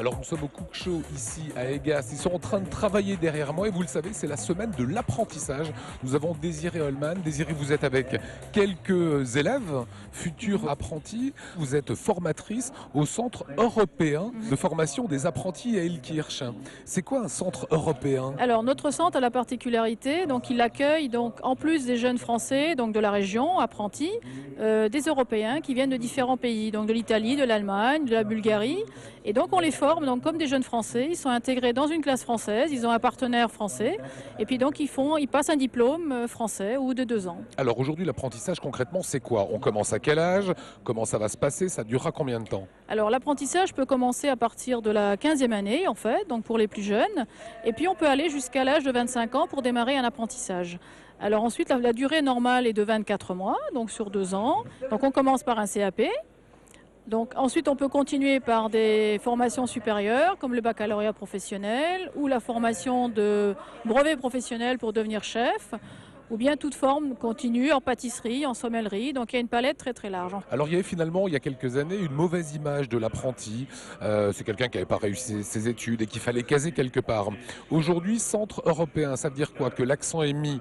Alors nous sommes au Cook Show ici à Egas. Ils sont en train de travailler derrière moi et vous le savez, c'est la semaine de l'apprentissage. Nous avons Désiré Holman. Désiré, vous êtes avec quelques élèves, futurs apprentis. Vous êtes formatrice au Centre européen de formation des apprentis à Illkirch. C'est quoi un centre européen? Alors notre centre a la particularité, donc il accueille donc en plus des jeunes Français, donc de la région, apprentis, des Européens qui viennent de différents pays, donc de l'Italie, de l'Allemagne, de la Bulgarie, et donc on les forme donc comme des jeunes Français. Ils sont intégrés dans une classe française, ils ont un partenaire français, et puis donc ils passent un diplôme français ou de 2 ans. Alors aujourd'hui, l'apprentissage concrètement, c'est quoi? On commence à quel âge? Comment ça va se passer? Ça durera combien de temps? Alors l'apprentissage peut commencer à partir de la 15e année en fait, donc pour les plus jeunes, et puis on peut aller jusqu'à l'âge de 25 ans pour démarrer un apprentissage. Alors ensuite la durée normale est de 24 mois, donc sur 2 ans. Donc on commence par un CAP. Donc ensuite on peut continuer par des formations supérieures comme le baccalauréat professionnel ou la formation de brevet professionnel pour devenir chef, ou bien toute forme continue en pâtisserie, en sommellerie. Donc il y a une palette très très large. Alors il y avait finalement, il y a quelques années, une mauvaise image de l'apprenti. C'est quelqu'un qui n'avait pas réussi ses études et qu'il fallait caser quelque part. Aujourd'hui, centre européen, ça veut dire quoi? Que l'accent est mis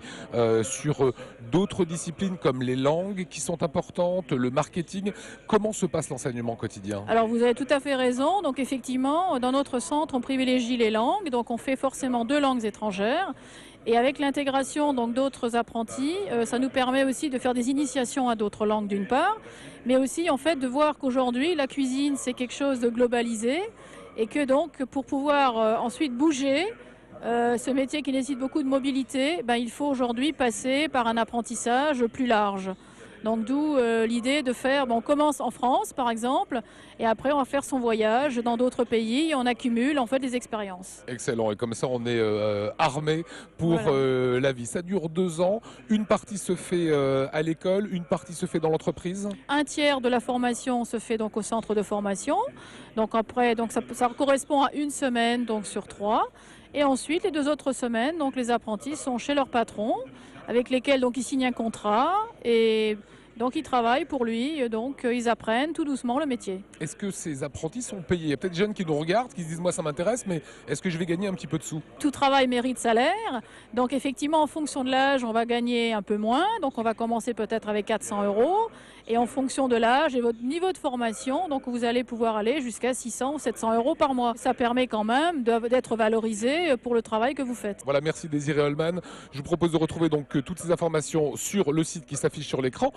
sur d'autres disciplines comme les langues qui sont importantes, le marketing. Comment se passe l'enseignement quotidien? Alors vous avez tout à fait raison. Donc effectivement, dans notre centre, on privilégie les langues. Donc on fait forcément 2 langues étrangères. Et avec l'intégration donc d'autres apprentis, ça nous permet aussi de faire des initiations à d'autres langues d'une part, mais aussi en fait de voir qu'aujourd'hui la cuisine c'est quelque chose de globalisé et que donc pour pouvoir ensuite bouger, ce métier qui nécessite beaucoup de mobilité, il faut aujourd'hui passer par un apprentissage plus large. Donc d'où l'idée de faire, on commence en France par exemple, et après on va faire son voyage dans d'autres pays, et on accumule en fait des expériences. Excellent, et comme ça on est armé pour Voilà. la vie. Ça dure 2 ans, une partie se fait à l'école, une partie se fait dans l'entreprise. Un tiers de la formation se fait donc au centre de formation. Donc après, donc ça correspond à une semaine donc sur 3. Et ensuite, les 2 autres semaines, donc les apprentis sont chez leur patron, avec lesquels donc ils signent un contrat et donc ils travaillent pour lui. Donc ils apprennent tout doucement le métier. Est-ce que ces apprentis sont payés? Il y a peut-être des jeunes qui nous regardent, qui se disent moi ça m'intéresse, mais est-ce que je vais gagner un petit peu de sous? Tout travail mérite salaire. Donc effectivement, en fonction de l'âge, on va gagner un peu moins. Donc on va commencer peut-être avec 400 €. Et en fonction de l'âge et votre niveau de formation, donc vous allez pouvoir aller jusqu'à 600 ou 700 € par mois. Ça permet quand même d'être valorisé pour le travail que vous faites. Voilà, merci Désiré Holman. Je vous propose de retrouver donc toutes ces informations sur le site qui s'affiche sur l'écran.